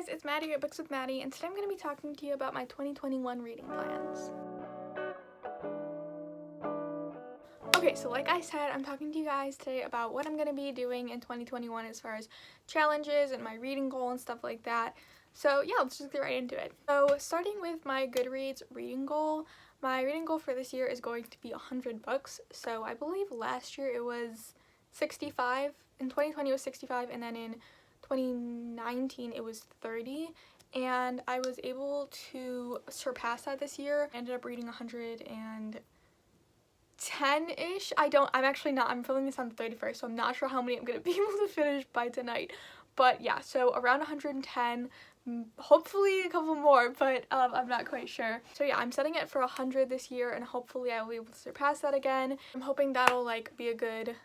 guys, it's Maddie at Books with Maddie, and today I'm going to be talking to you about my 2021 reading plans. Okay, so like I said, I'm talking to you guys today about what I'm going to be doing in 2021 as far as challenges and my reading goal and stuff like that. So yeah, let's just get right into it. So starting with my Goodreads reading goal, my reading goal for this year is going to be 100 books. So I believe last year it was 65, in 2020 it was 65, and then in 2019 it was 30, and I was able to surpass that this year. I ended up reading 110-ish. I'm filming this on the 31st, so I'm not sure how many I'm gonna be able to finish by tonight, but yeah, so around 110, hopefully a couple more, but I'm not quite sure. So yeah, I'm setting it for 100 this year, and hopefully I will be able to surpass that again. I'm hoping that'll like be a good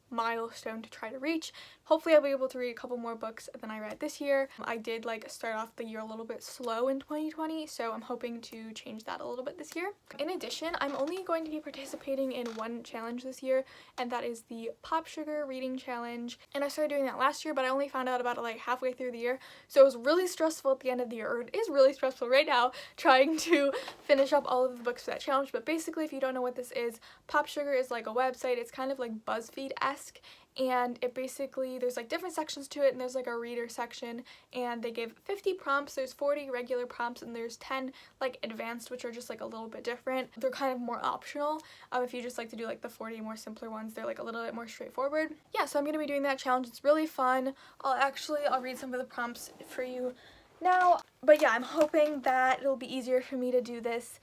milestone to try to reach. Hopefully I'll be able to read a couple more books than I read this year. I did like start off the year a little bit slow in 2020, so I'm hoping to change that a little bit this year. In addition, I'm only going to be participating in one challenge this year, and that is the Pop Sugar Reading Challenge. And I started doing that last year, but I only found out about it like halfway through the year, so it was really stressful at the end of the year, or it is really stressful right now, trying to finish up all of the books for that challenge. But basically, if you don't know what this is, Pop Sugar is like a website. It's kind of like BuzzFeed-esque, and it basically, there's like different sections to it, and there's like a reader section, and they give 50 prompts. There's 40 regular prompts, and there's 10 like advanced, which are just like a little bit different. They're kind of more optional. If you just like to do like the 40 more simpler ones, they're like a little bit more straightforward. Yeah, so I'm gonna be doing that challenge. It's really fun. I'll read some of the prompts for you now, but yeah, I'm hoping that it'll be easier for me to do this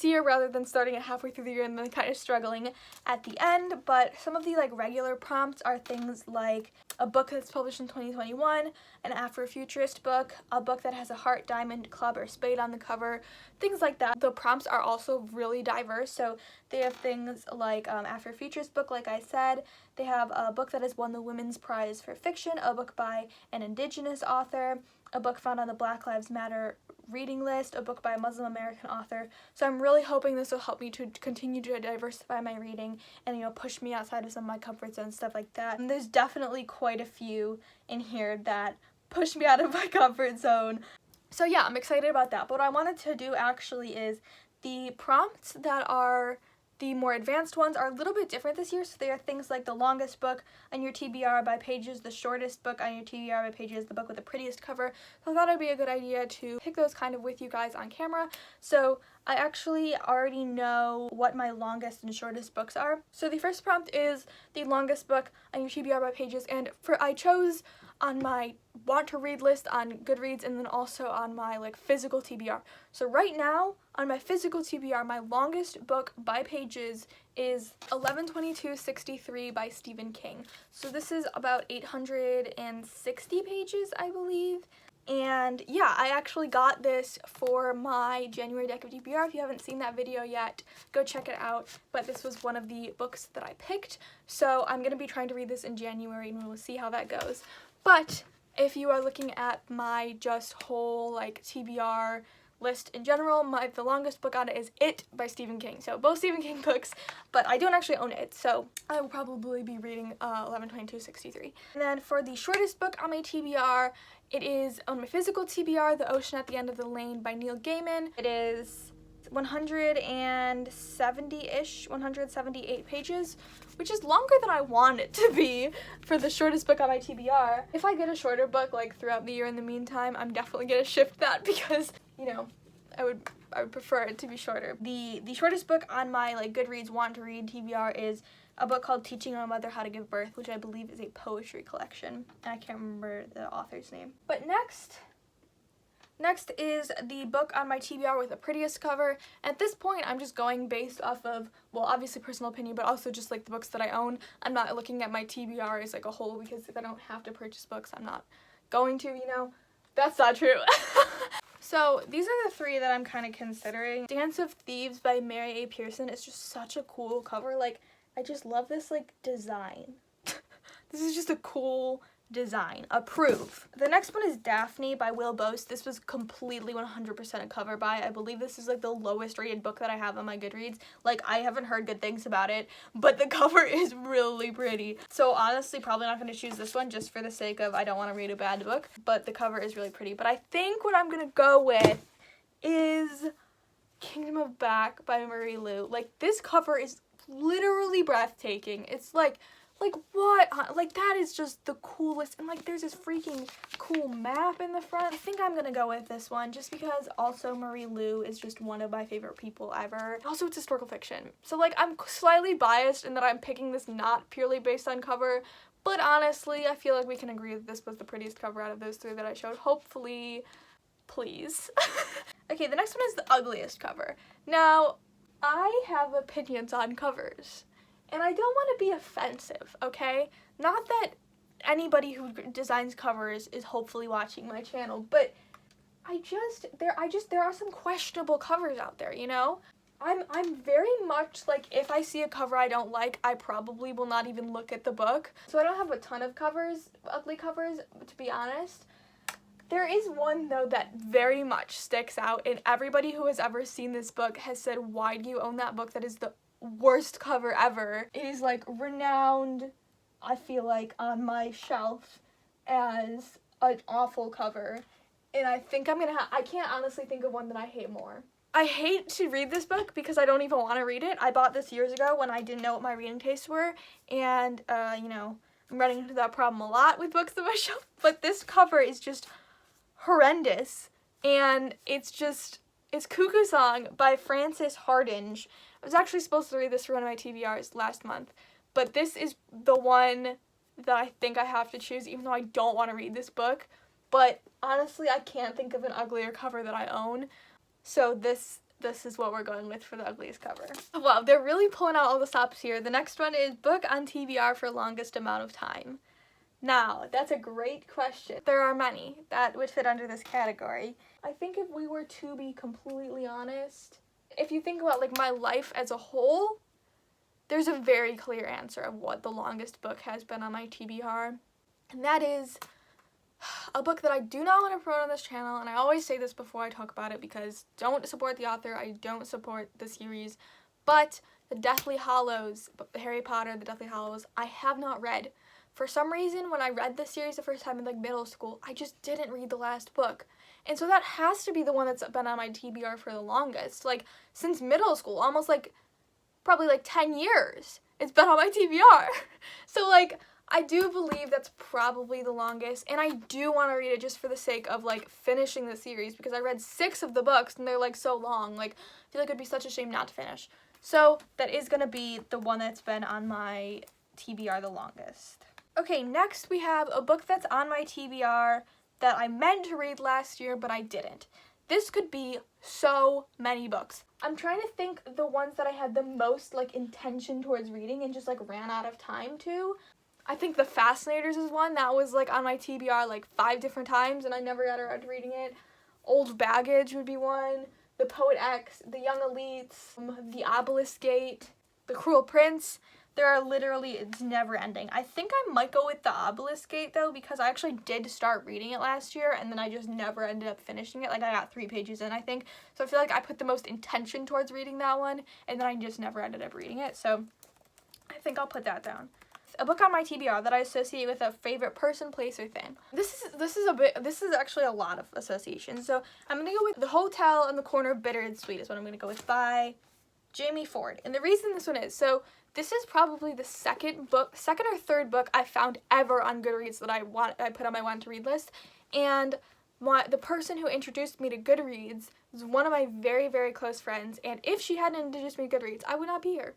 year rather than starting it halfway through the year and then kind of struggling at the end. But some of the like regular prompts are things like a book that's published in 2021, an Afrofuturist book, a book that has a heart, diamond, club, or spade on the cover, things like that. The prompts are also really diverse, so they have things like Afrofuturist book, like I said. They have a book that has won the Women's Prize for Fiction, a book by an Indigenous author, a book found on the Black Lives Matter reading list, a book by a Muslim American author. So I'm really hoping this will help me to continue to diversify my reading and, you know, push me outside of some of my comfort zone, stuff like that. And there's definitely quite a few in here that push me out of my comfort zone. So yeah, I'm excited about that. But what I wanted to do actually is the prompts that are the more advanced ones are a little bit different this year. So they are things like the longest book on your TBR by Pages, the shortest book on your TBR by Pages, the book with the prettiest cover. So I thought it'd be a good idea to pick those kind of with you guys on camera. So I actually already know what my longest and shortest books are. So the first prompt is the longest book on your TBR by Pages, and I chose on my want to read list on Goodreads, and then also on my like physical TBR. So right now on my physical TBR, my longest book by Pages is 11/22/63 by Stephen King. So this is about 860 pages, I believe. And yeah, I actually got this for my January deck of TBR. If you haven't seen that video yet, go check it out. But this was one of the books that I picked. So I'm going to be trying to read this in January, and we'll see how that goes. But if you are looking at my just whole like TBR list in general, the longest book on it is It by Stephen King. So both Stephen King books, but I don't actually own it, so I will probably be reading 11/22/63. And then for the shortest book on my TBR, it is on my physical TBR, The Ocean at the End of the Lane by Neil Gaiman. It is 170-ish, 178 pages, which is longer than I want it to be for the shortest book on my TBR. If I get a shorter book like throughout the year in the meantime, I'm definitely gonna shift that because, you know, I would prefer it to be shorter. The shortest book on my like Goodreads want to read TBR is a book called Teaching My Mother How to Give Birth, which I believe is a poetry collection, and I can't remember the author's name. But next is the book on my TBR with the prettiest cover. At this point, I'm just going based off of, well, obviously personal opinion, but also just like the books that I own. I'm not looking at my TBR as like a whole, because if I don't have to purchase books, I'm not going to, you know? That's not true. So these are the three that I'm kind of considering. Dance of Thieves by Mary A. Pearson is just such a cool cover. Like, I just love this like design. This is just a cool design. Approve. The next one is Daphne by Will Boast. This was completely 100% a cover buy. I believe this is like the lowest rated book that I have on my Goodreads. Like, I haven't heard good things about it, but the cover is really pretty. So honestly, probably not going to choose this one just for the sake of I don't want to read a bad book, but the cover is really pretty. But I think what I'm going to go with is Kingdom of Back by Marie Lu. Like, this cover is literally breathtaking. It's like what? Like, that is just the coolest. And like, there's this freaking cool map in the front. I think I'm gonna go with this one just because also Marie Lu is just one of my favorite people ever. Also, it's historical fiction. So like, I'm slightly biased in that I'm picking this not purely based on cover, but honestly, I feel like we can agree that this was the prettiest cover out of those three that I showed. Hopefully, please. Okay, the next one is the ugliest cover. Now, I have opinions on covers. And I don't want to be offensive, okay? Not that anybody who designs covers is hopefully watching my channel, but there are some questionable covers out there, you know? I'm very much like, if I see a cover I don't like, I probably will not even look at the book. So I don't have a ton of covers, ugly covers, to be honest. There is one, though, that very much sticks out, and everybody who has ever seen this book has said, why do you own that book? That is the worst cover ever. It is like renowned, I feel like, on my shelf as an awful cover, and I think I can't honestly think of one that I hate more. I hate to read this book because I don't even want to read it. I bought this years ago when I didn't know what my reading tastes were, and you know, I'm running into that problem a lot with books on my shelf, but this cover is just horrendous, and it's Cuckoo Song by Frances Hardinge. I was actually supposed to read this for one of my TBRs last month, but this is the one that I think I have to choose, even though I don't want to read this book. But honestly, I can't think of an uglier cover that I own, so this is what we're going with for the ugliest cover. Wow, they're really pulling out all the stops here. The next one is Book on TBR for Longest Amount of Time. Now, that's a great question. There are many that would fit under this category. I think if we were to be completely honest, if you think about like my life as a whole, there's a very clear answer of what the longest book has been on my TBR, and that is a book that I do not want to promote on this channel, and I always say this before I talk about it because don't support the author, I don't support the series, but the Deathly Hallows, Harry Potter, the Deathly Hallows, I have not read. For some reason, when I read this series the first time in like middle school, I just didn't read the last book. And so that has to be the one that's been on my TBR for the longest. Like, since middle school, almost like, probably like 10 years, it's been on my TBR. So like, I do believe that's probably the longest, and I do want to read it just for the sake of like finishing the series, because I read 6 of the books and they're like so long. Like, I feel like it'd be such a shame not to finish. So that is going to be the one that's been on my TBR the longest. Okay, next we have a book that's on my TBR that I meant to read last year, but I didn't. This could be so many books. I'm trying to think the ones that I had the most like intention towards reading and just like ran out of time to. I think The Fascinators is one that was like on my TBR like 5 different times and I never got around to reading it. Old Baggage would be one. The Poet X, The Young Elites, The Obelisk Gate, The Cruel Prince. There are literally, it's never ending. I think I might go with The Obelisk Gate though, because I actually did start reading it last year and then I just never ended up finishing it. Like, I got 3 pages in, I think. So I feel like I put the most intention towards reading that one and then I just never ended up reading it. So I think I'll put that down. A book on my TBR that I associate with a favorite person, place, or thing. This is actually a lot of associations. So I'm gonna go with The Hotel in the Corner of Bitter and Sweet is what I'm gonna go with, by Jamie Ford. And the reason this one is, so this is probably the second or third book I found ever on Goodreads that I put on my want to read list. And the person who introduced me to Goodreads was one of my very, very close friends. And if she hadn't introduced me to Goodreads, I would not be here.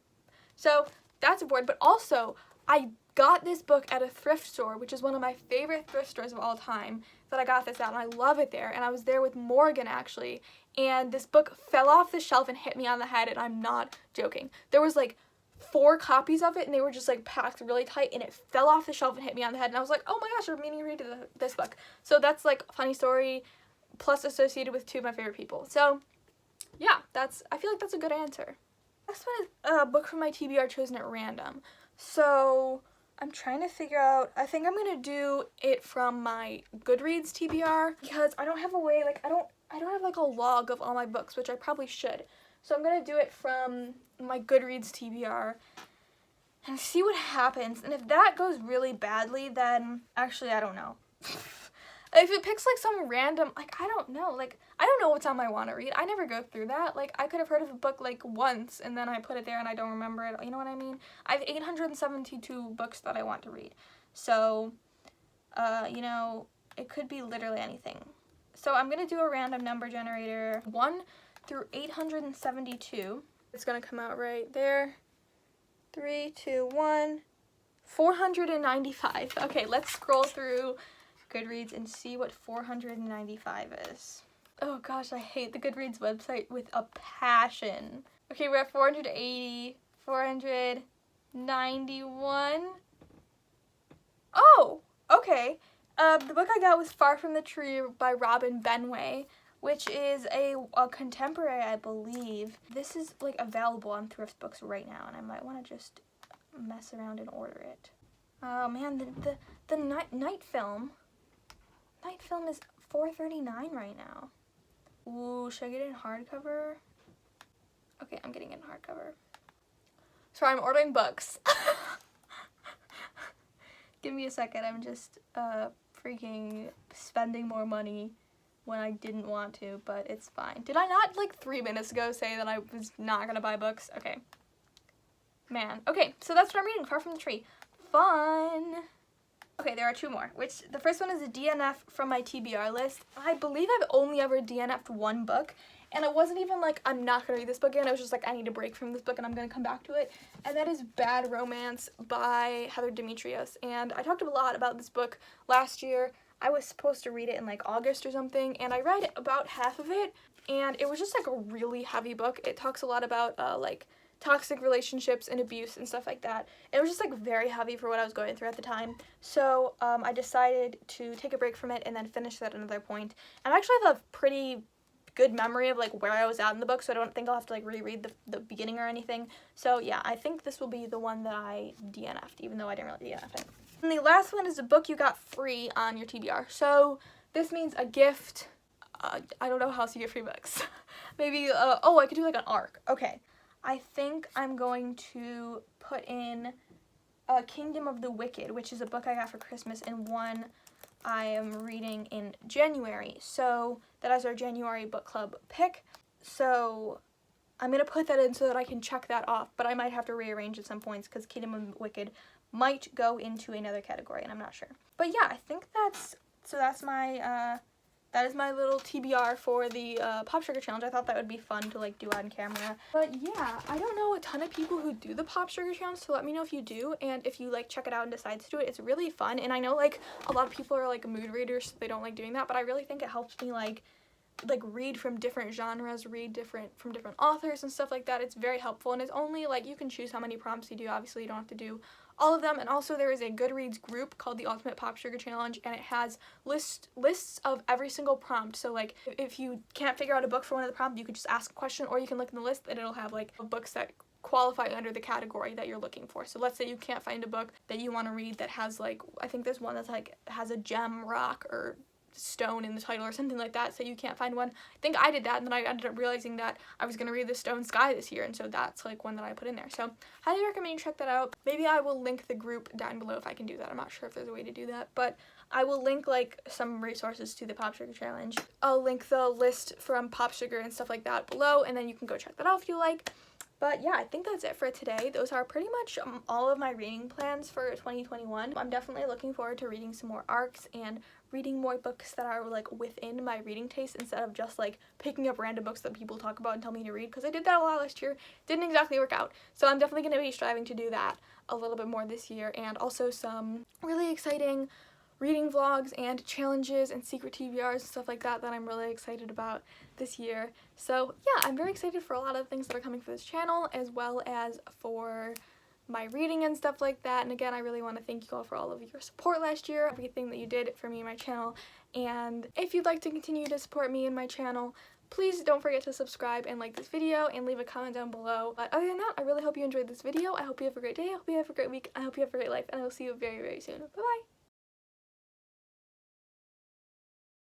So that's important. But also, I got this book at a thrift store, which is one of my favorite thrift stores of all time, that I got this at, and I love it there. And I was there with Morgan, actually. And this book fell off the shelf and hit me on the head, and I'm not joking. There was like 4 copies of it and they were just like packed really tight and it fell off the shelf and hit me on the head and I was like, oh my gosh, I'm meaning to read this book. So that's like a funny story plus associated with 2 of my favorite people. So yeah, I feel like that's a good answer. Next one is a book from my TBR chosen at random. So I'm trying to figure out, I think I'm gonna do it from my Goodreads TBR because I don't have a way, like I don't have like a log of all my books, which I probably should. So I'm gonna do it from my Goodreads TBR and see what happens. And if that goes really badly, then actually I don't know. If it picks like some random, like I don't know what's on my want to read. I never go through that. Like I could have heard of a book like once and then I put it there and I don't remember it. You know what I mean? I have 872 books that I want to read. So, you know, it could be literally anything. So I'm going to do a random number generator 1 through 872. It's going to come out right there. 3, 2, 1. 495. Okay, let's scroll through Goodreads and see what 495 is. Oh gosh, I hate the Goodreads website with a passion. Okay, we're at 480, 491. Oh, okay. The book I got was Far From the Tree by Robin Benway, which is a contemporary, I believe. This is like available on Thrift Books right now, and I might want to just mess around and order it. Oh man, the night film. Night film is $4.39 right now. Ooh, should I get it in hardcover? Okay, I'm getting it in hardcover. Sorry, I'm ordering books. Give me a second. I'm just freaking spending more money when I didn't want to, but it's fine. Did I not like 3 minutes ago say that I was not gonna buy books? Okay. Man. Okay, so that's what I'm reading. Far From the Tree. Fun. Okay, there are 2 more, which the first one is a DNF from my TBR list. I believe I've only ever DNF'd 1 book, and it wasn't even like I'm not gonna read this book again. I was just like, I need a break from this book and I'm gonna come back to it. And that is Bad Romance by Heather Demetrios. And I talked a lot about this book last year. I was supposed to read it in like August or something, and I read about half of it, and it was just like a really heavy book. It talks a lot about like toxic relationships and abuse and stuff like that. It was just like very heavy for what I was going through at the time. So I decided to take a break from it and then finish that at another point. And I actually have a pretty good memory of like where I was at in the book, so I don't think I'll have to like reread the beginning or anything. So yeah, I think this will be the one that I DNF'd, even though I didn't really DNF it. And the last one is a book you got free on your TBR. So this means a gift. I don't know how else you get free books. Maybe, oh, I could do like an arc. Okay. I think I'm going to put in Kingdom of the Wicked, which is a book I got for Christmas and one I am reading in January. So that is our January book club pick. So I'm going to put that in so that I can check that off, but I might have to rearrange at some points because Kingdom of the Wicked might go into another category and I'm not sure. But yeah, I think that's my that is my little TBR for the Pop Sugar Challenge. I thought that would be fun to like do on camera. But yeah, I don't know a ton of people who do the Pop Sugar Challenge, so let me know if you do, and if you like check it out and decide to do it. It's really fun, and I know like a lot of people are like mood readers, so they don't like doing that, but I really think it helps me like read from different genres, read from different authors and stuff like that. It's very helpful, and it's only like you can choose how many prompts you do. Obviously you don't have to do all of them. And also there is a Goodreads group called the Ultimate Pop Sugar Challenge, and it has lists of every single prompt. So like if you can't figure out a book for one of the prompts, you could just ask a question, or you can look in the list and it'll have like books that qualify under the category that you're looking for. So let's say you can't find a book that you want to read that has like, I think there's one that's like has a gem, rock, or stone in the title or something like that, so you can't find one. I think I did that, and then I ended up realizing that I was going to read The Stone Sky this year, and so that's like one that I put in there. So highly recommend you check that out. Maybe I will link the group down below if I can do that. I'm not sure if there's a way to do that, but I will link like some resources to the Pop Sugar Challenge. I'll link the list from Pop Sugar and stuff like that below, and then you can go check that out if you like. But yeah, I think that's it for today. Those are pretty much all of my reading plans for 2021. I'm definitely looking forward to reading some more arcs and reading more books that are like within my reading taste instead of just like picking up random books that people talk about and tell me to read, because I did that a lot last year. Didn't exactly work out. So I'm definitely going to be striving to do that a little bit more this year, and also some really exciting reading vlogs and challenges and secret TBRs and stuff like that I'm really excited about this year. So yeah, I'm very excited for a lot of things that are coming for this channel, as well as for my reading and stuff like that. And again, I really want to thank you all for all of your support last year, everything that you did for me and my channel. And if you'd like to continue to support me and my channel, Please don't forget to subscribe and like this video and leave a comment down below. But other than that, I really hope you enjoyed this video. I hope you have a great day. I hope you have a great week. I hope you have a great life. And I will see you very, very soon. Bye-bye.